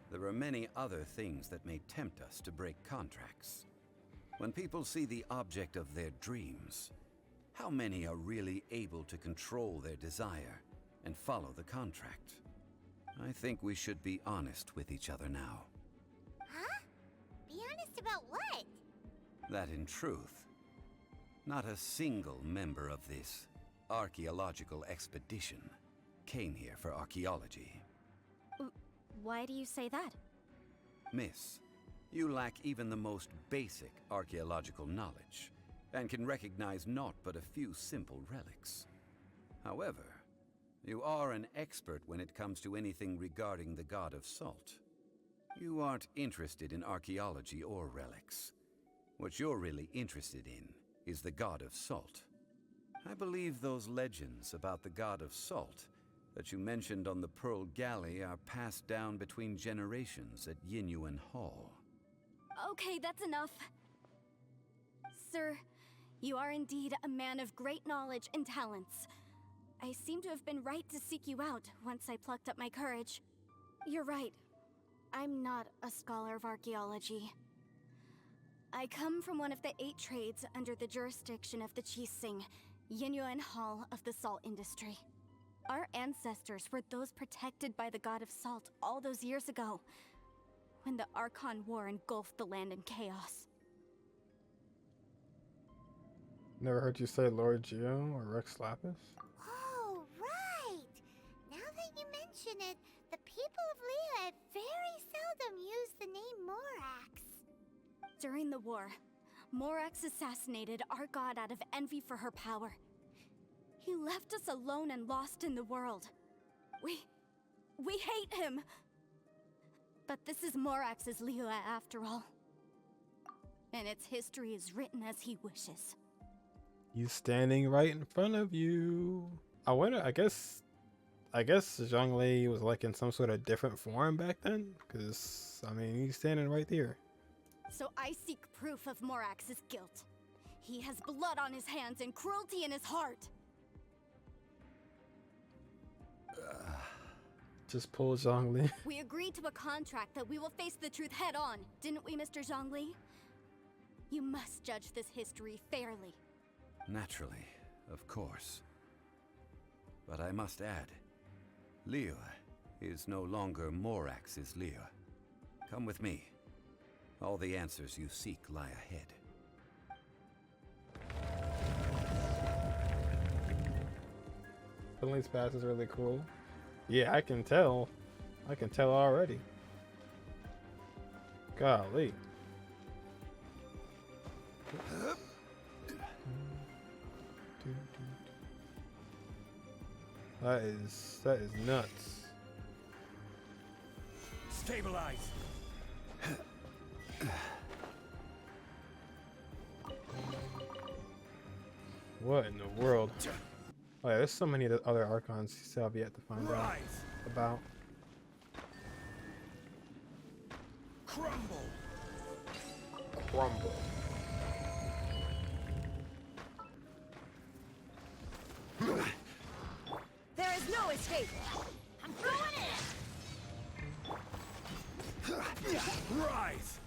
there are many other things that may tempt us to break contracts. When people see the object of their dreams, how many are really able to control their desire and follow the contract? I think we should be honest with each other now. Huh? Be honest about what? That in truth, not a single member of this archaeological expedition came here for archaeology. Why do you say that? Miss, you lack even the most basic archaeological knowledge, and can recognize naught but a few simple relics. However, you are an expert when it comes to anything regarding the god of salt. You aren't interested in archaeology or relics. What you're really interested in is the god of salt. I believe those legends about the god of salt that you mentioned on the Pearl Galley are passed down between generations at Yinyuan Hall. Okay, that's enough. Sir, you are indeed a man of great knowledge and talents. I seem to have been right to seek you out once I plucked up my courage. You're right. I'm not a scholar of archaeology. I come from one of the 8 trades under the jurisdiction of the Chising, Yinyuan Hall of the salt industry. Our ancestors were those protected by the god of salt all those years ago, when the Archon War engulfed the land in chaos. Never heard you say Lord Geo or Rex Lapis? Oh, right. Now that you mention it, the people of Liyue very seldom use the name Morax. During the war, Morax assassinated our god out of envy for her power. He left us alone and lost in the world. We hate him. But this is Morax's Liyue after all. And its history is written as he wishes. He's standing right in front of you. I wonder, I guess Zhongli was like in some sort of different form back then? Because, I mean, he's standing right there. So I seek proof of Morax's guilt. He has blood on his hands and cruelty in his heart. Just pull Zhongli. We agreed to a contract that we will face the truth head on, didn't we, Mr. Zhongli? You must judge this history fairly. Naturally, of course. But I must add, Liyue is no longer Morax's Liyue. Come with me. All the answers you seek lie ahead. Police pass is really cool. Yeah, I can tell. I can tell already. Golly. That is nuts. Stabilize. What in the world? Oh yeah, there's so many other archons you still have yet to find out about. Crumble. Crumble. There is no escape. I'm going in. Rise.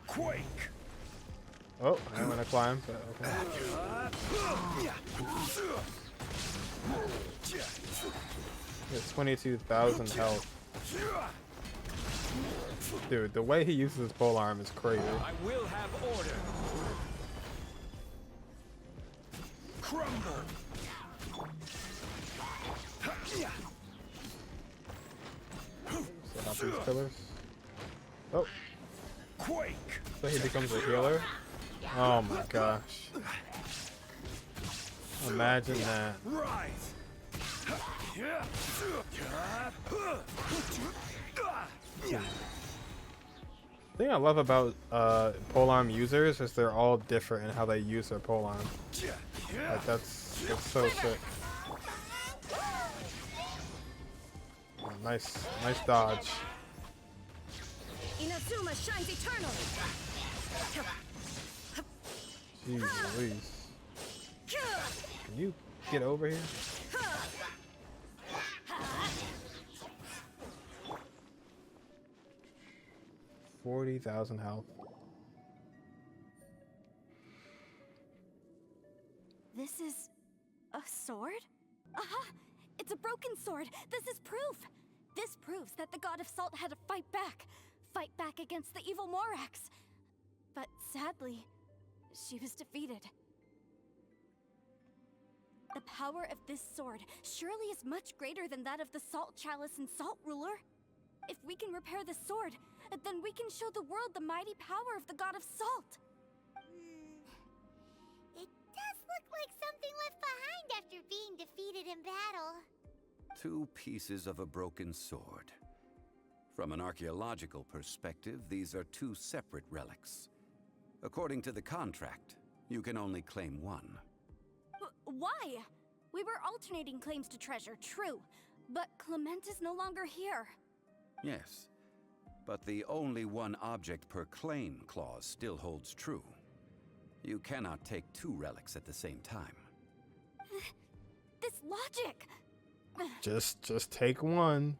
Quake. Oh, I'm gonna climb, but okay. It's 22,000 health. Dude, the way he uses his polearm is crazy. I will have order. Crumble. Set up these pillars. Oh, Quake. so he becomes a healer? Oh my gosh. Imagine that. Rise. The thing I love about polearm users is they're all different in how they use their polearm. Like that's so sick. Oh, nice dodge. Inazuma shines eternal. Jeez Louise. Can you get over here? 40,000 health. This is a sword? Aha! It's a broken sword! This is proof! This proves that the god of salt had to fight back against the evil Morax. But sadly, she was defeated. The power of this sword surely is much greater than that of the Salt Chalice and Salt Ruler. If we can repair the sword, then we can show the world the mighty power of the god of salt. It does look like something left behind after being defeated in battle. 2 pieces of a broken sword. From an archaeological perspective, these are 2 separate relics. According to the contract, you can only claim one. Why? We were alternating claims to treasure, true. But Clement is no longer here. Yes, but the only one object per claim clause still holds true. You cannot take 2 relics at the same time. This logic! Just take one.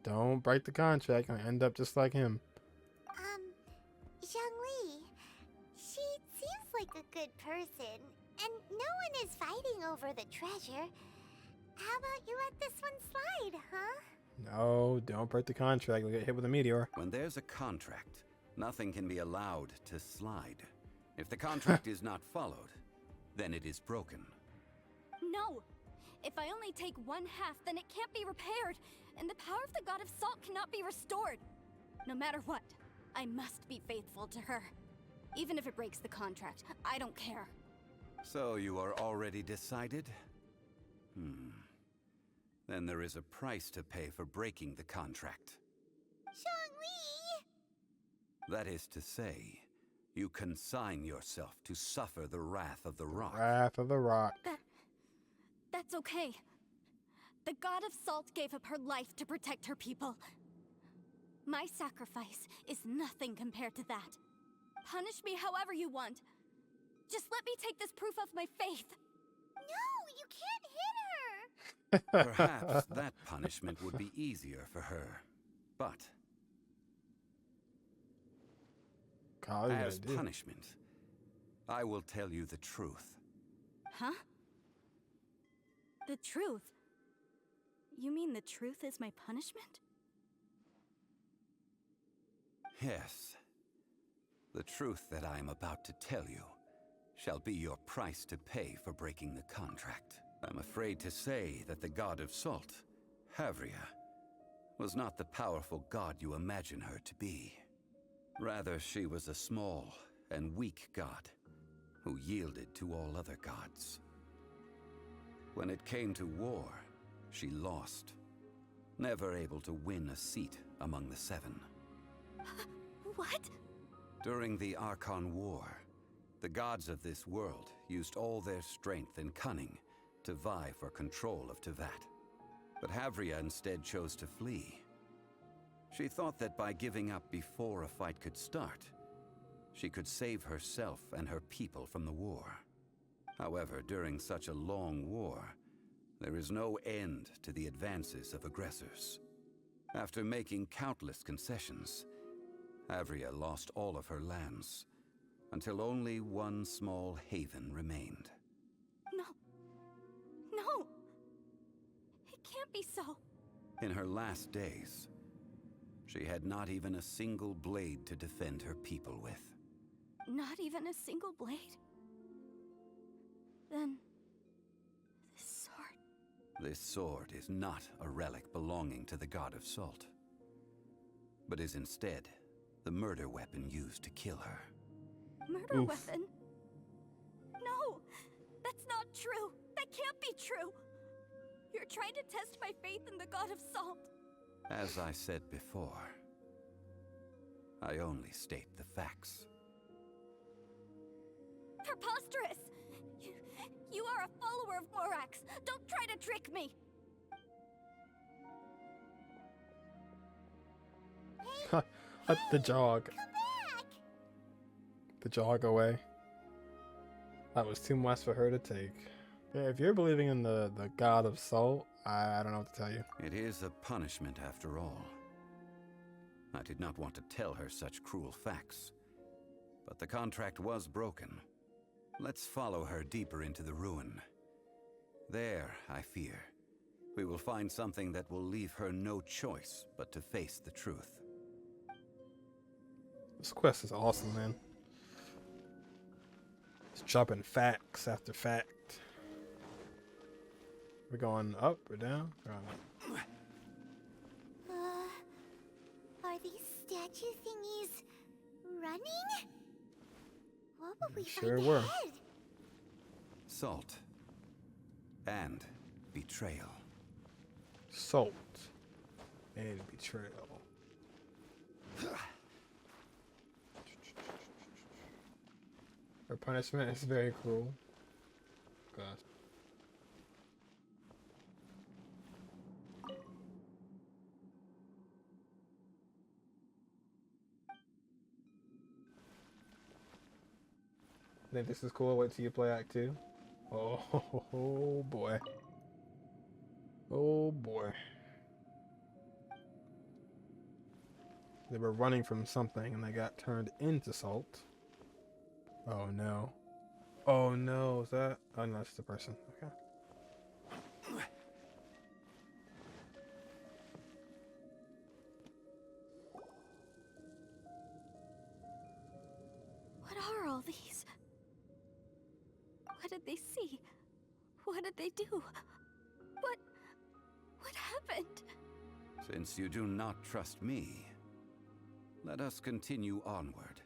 Don't break the contract and end up just like him. Zhongli, she seems like a good person, and no one is fighting over the treasure. How about you let this one slide, huh? No, don't break the contract. You'll get hit with a meteor. When there's a contract, nothing can be allowed to slide. If the contract is not followed, then it is broken. No! If I only take 1/2, then it can't be repaired, and the power of the god of salt cannot be restored. No matter what, I must be faithful to her. Even if it breaks the contract, I don't care. So you are already decided? Then there is a price to pay for breaking the contract. Zhongli! That is to say, you consign yourself to suffer the wrath of the rock. Wrath of the rock. That's okay. The god of salt gave up her life to protect her people. My sacrifice is nothing compared to that. Punish me however you want. Just let me take this proof of my faith. No, you can't hit her! Perhaps that punishment would be easier for her. But God, as punishment, I will tell you the truth. Huh? The truth? You mean the truth is my punishment? Yes. The truth that I am about to tell you shall be your price to pay for breaking the contract. I'm afraid to say that the god of salt, Havria, was not the powerful god you imagine her to be. Rather, she was a small and weak god who yielded to all other gods. When it came to war, she lost, never able to win a seat among the seven. What? During the Archon War, the gods of this world used all their strength and cunning to vie for control of Tevat. But Havria instead chose to flee. She thought that by giving up before a fight could start, she could save herself and her people from the war. However, during such a long war, there is no end to the advances of aggressors. After making countless concessions, Havria lost all of her lands, until only one small haven remained. No. No! It can't be so. In her last days, she had not even a single blade to defend her people with. Not even a single blade? Then... this sword... This sword is not a relic belonging to the god of salt, but is instead the murder weapon used to kill her. Murder weapon? No! That's not true! That can't be true! You're trying to test my faith in the god of salt! As I said before, I only state the facts. Preposterous! You are a follower of Morax! Don't try to trick me! The jog. Come back! The jog away. That was too much for her to take. Yeah, if you're believing in the god of salt, I don't know what to tell you. It is a punishment after all. I did not want to tell her such cruel facts, but the contract was broken. Let's follow her deeper into the ruin. There, I fear, we will find something that will leave her no choice but to face the truth. This quest is awesome, man. It's dropping facts after fact. We're going up or down? We're going up. Are these statue thingies running? What will we Sure find were. ahead? Salt and betrayal. Salt and betrayal. Her punishment is very cruel. God. Think this is cool? Wait till you play Act 2. Oh boy. Oh boy. They were running from something and they got turned into salt. Oh no. Oh no, is that? Oh no, it's the person. Okay. What are all these? What did they see? What did they do? What happened? Since you do not trust me, let us continue onward.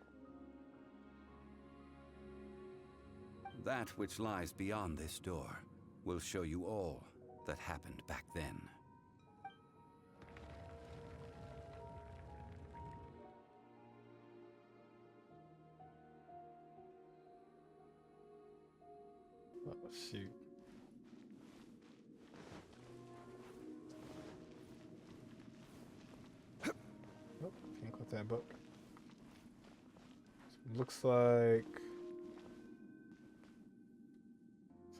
That which lies beyond this door will show you all that happened back then. Oh shoot. Oh, can't click that book. Looks like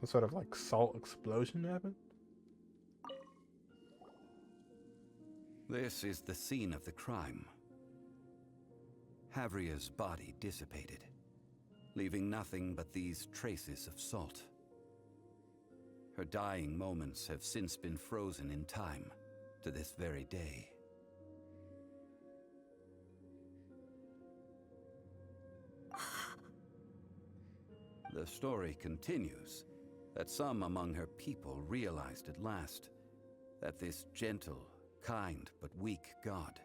some sort of like salt explosion happened. This is the scene of the crime. Havria's body dissipated, leaving nothing but these traces of salt. Her dying moments have since been frozen in time to this very day. The story continues that some among her people realized at last that this gentle, kind, but weak god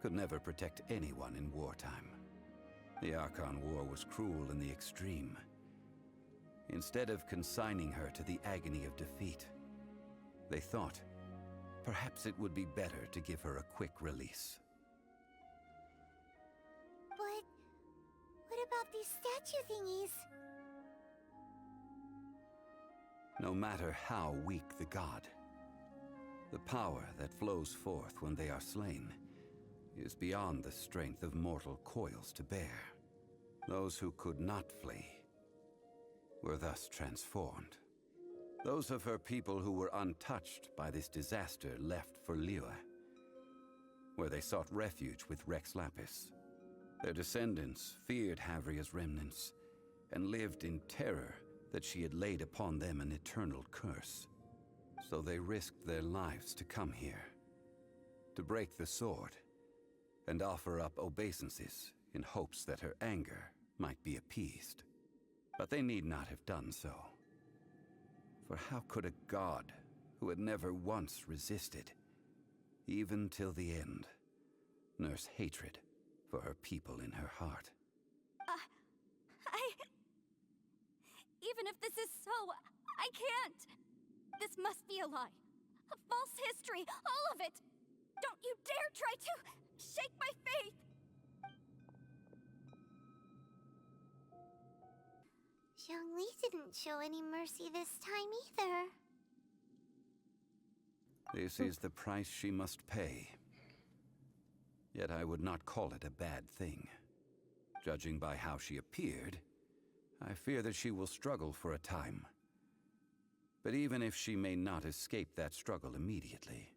could never protect anyone in wartime. The Archon War was cruel in the extreme. Instead of consigning her to the agony of defeat, they thought perhaps it would be better to give her a quick release. But what about these statue thingies? No matter how weak the god, the power that flows forth when they are slain is beyond the strength of mortal coils to bear. Those who could not flee were thus transformed. Those of her people who were untouched by this disaster left for Liyue, where they sought refuge with Rex Lapis. Their descendants feared Havria's remnants and lived in terror that she had laid upon them an eternal curse. So they risked their lives to come here, to break the sword, and offer up obeisances in hopes that her anger might be appeased. But they need not have done so. For how could a god who had never once resisted, even till the end, nurse hatred for her people in her heart? Even if this is so, I can't! This must be a lie. A false history, all of it! Don't you dare try to shake my faith! Zhongli didn't show any mercy this time either. This is the price she must pay. Yet I would not call it a bad thing. Judging by how she appeared, I fear that she will struggle for a time. But even if she may not escape that struggle immediately,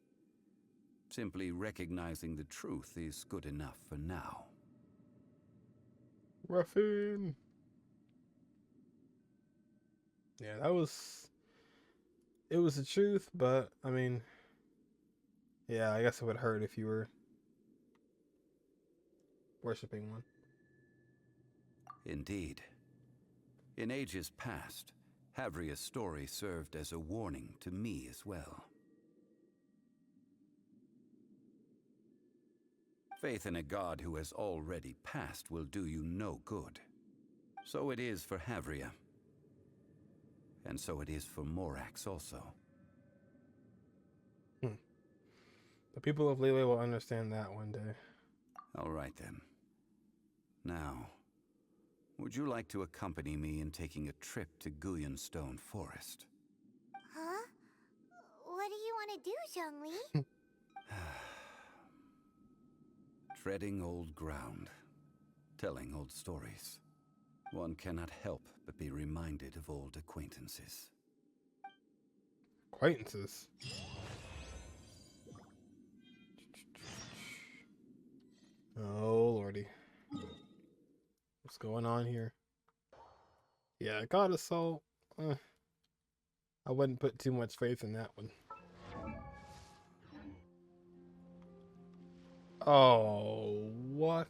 simply recognizing the truth is good enough for now. Ruffin. Yeah, it was the truth, but I mean, yeah, I guess it would hurt if you were worshipping one. Indeed. In ages past, Havria's story served as a warning to me as well. Faith in a god who has already passed will do you no good. So it is for Havria. And so it is for Morax also. The people of Liyue will understand that one day. All right then. Now, would you like to accompany me in taking a trip to Guyonstone Forest? Huh? What do you want to do, Zhongli? Treading old ground, telling old stories. One cannot help but be reminded of old acquaintances. Acquaintances? Oh, lordy. What's going on here? Yeah, God Assault. I wouldn't put too much faith in that one. Oh, what?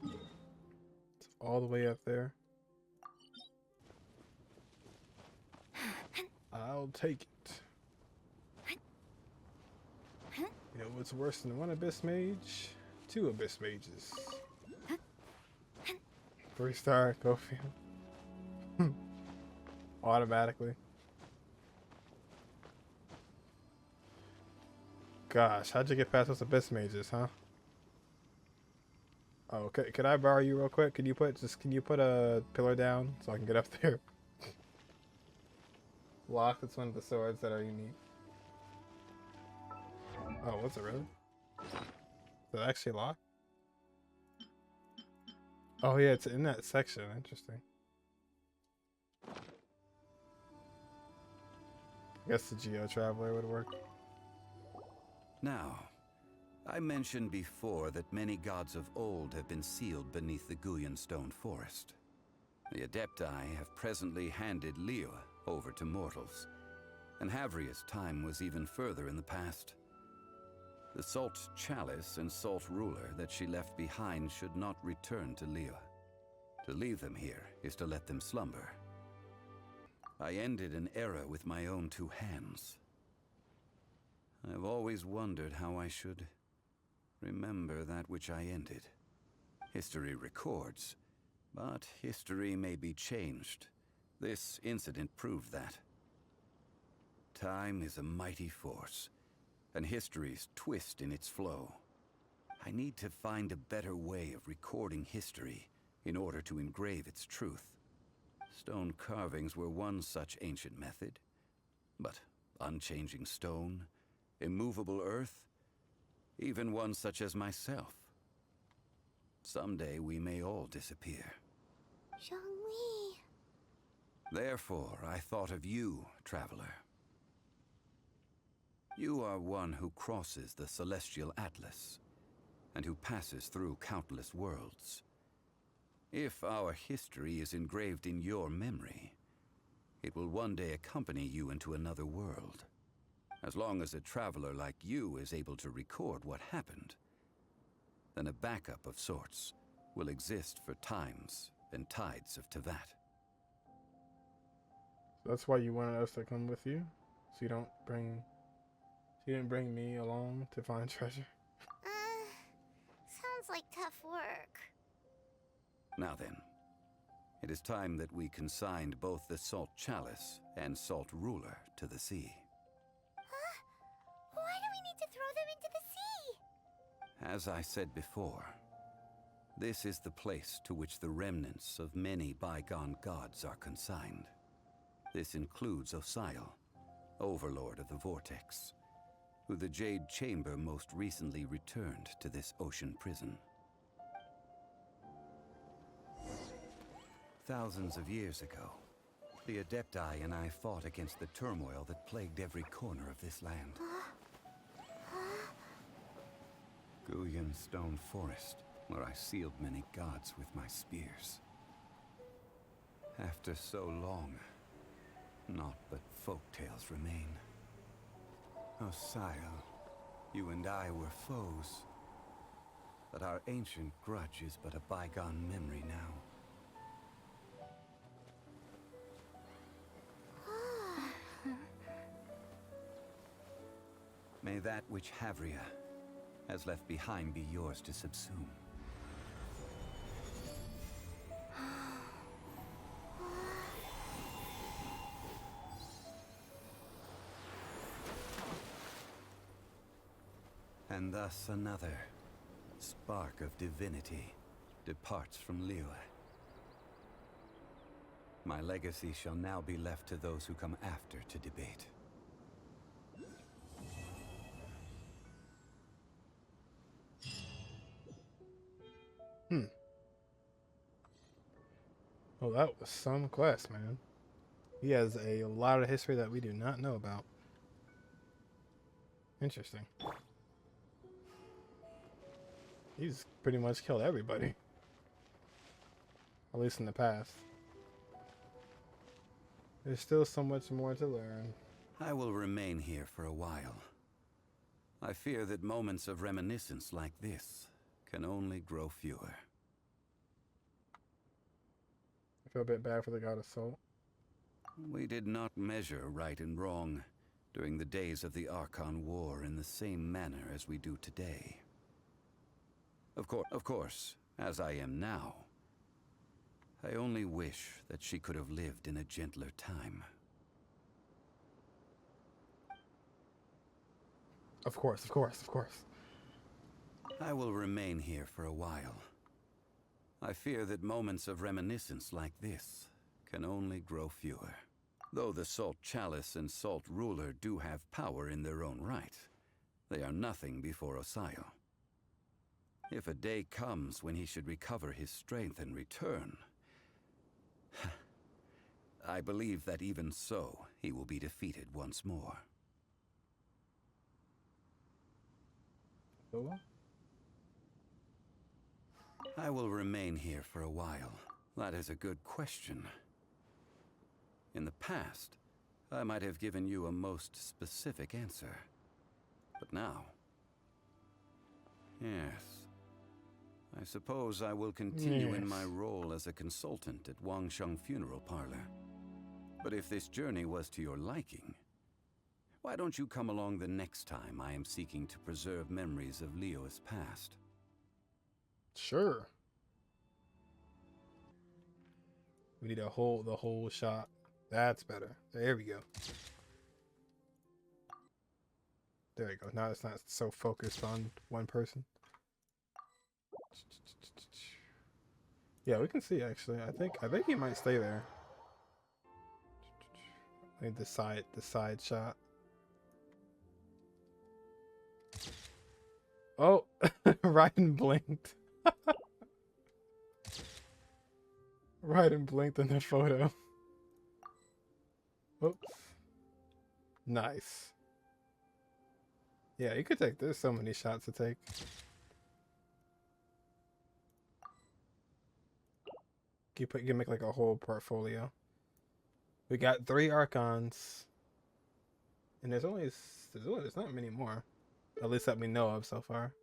It's all the way up there. I'll take it. You know what's worse than one Abyss Mage? Two Abyss Mages. 3-star, go field. Automatically. Gosh, how'd you get past those Abyss Mages, huh? Oh, okay. Could I borrow you real quick? Can you put a pillar down so I can get up there? Lock, it's one of the swords that are unique. Oh, was it really? Is it actually locked? Oh yeah, it's in that section. Interesting. I guess the Geo Traveler would work. Now, I mentioned before that many gods of old have been sealed beneath the Guyan stone forest. The Adepti have presently handed Liyue over to mortals, and Havria's time was even further in the past. The Salt Chalice and Salt Ruler that she left behind should not return to Liyue. To leave them here is to let them slumber. I ended an era with my own two hands. I've always wondered how I should remember that which I ended. History records, but history may be changed. This incident proved that. Time is a mighty force, and history's twist in its flow. I need to find a better way of recording history in order to engrave its truth. Stone carvings were one such ancient method, but unchanging stone, immovable earth, even one such as myself. Someday we may all disappear. Zhongli. Therefore, I thought of you, traveler. You are one who crosses the celestial atlas, and who passes through countless worlds. If our history is engraved in your memory, it will one day accompany you into another world. As long as a traveler like you is able to record what happened, then a backup of sorts will exist for times and tides of Teyvat. That's why you wanted us to come with you? So you didn't bring me along to find treasure? Sounds like tough work. Now then, it is time that we consigned both the Salt Chalice and Salt Ruler to the sea. Huh? Why do we need to throw them into the sea? As I said before, this is the place to which the remnants of many bygone gods are consigned. This includes Osial, Overlord of the Vortex, who the Jade Chamber most recently returned to this ocean prison. Thousands of years ago, the Adepti and I fought against the turmoil that plagued every corner of this land. Guyan Stone Forest, where I sealed many gods with my spears. After so long, naught but folktales remain. Osial, you and I were foes, but our ancient grudge is but a bygone memory now. May that which Havria has left behind be yours to subsume. And thus another spark of divinity departs from Liyue. My legacy shall now be left to those who come after to debate. Oh, that was some quest, man. He has a lot of history that we do not know about. Interesting. He's pretty much killed everybody. At least in the past. There's still so much more to learn. I will remain here for a while. I fear that moments of reminiscence like this can only grow fewer. I feel a bit bad for the god of Salt. We did not measure right and wrong during the days of the Archon War in the same manner as we do today. Of course, as I am now, I only wish that she could have lived in a gentler time. Of course, of course, of course. I will remain here for a while. I fear that moments of reminiscence like this can only grow fewer. Though the Salt Chalice and Salt Ruler do have power in their own right, they are nothing before Osial. If a day comes when he should recover his strength and return, I believe that even so, he will be defeated once more. Cool. I will remain here for a while. That is a good question. In the past, I might have given you a most specific answer. But now... Yes. I suppose I will continue in my role as a consultant at Wangsheng Funeral Parlor. But if this journey was to your liking, why don't you come along the next time I am seeking to preserve memories of Liyue's past? Sure. We need the whole shot. That's better. There we go. There we go. Now it's not so focused on one person. Yeah, we can see actually. I think he might stay there. I need the side shot. Oh, Raiden blinked. Raiden blinked in the photo. Oops. Nice. Yeah, you could take. There's so many shots to take. You can make like a whole portfolio. We got 3 Archons, and there's not many more, at least that we know of so far.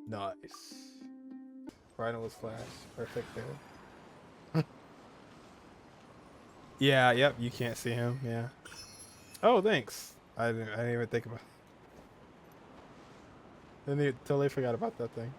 Nice. Rhino was flash. Perfect there. Yeah. Yep. You can't see him. Yeah. Oh, thanks. I didn't even think about it. I totally forgot about that thing.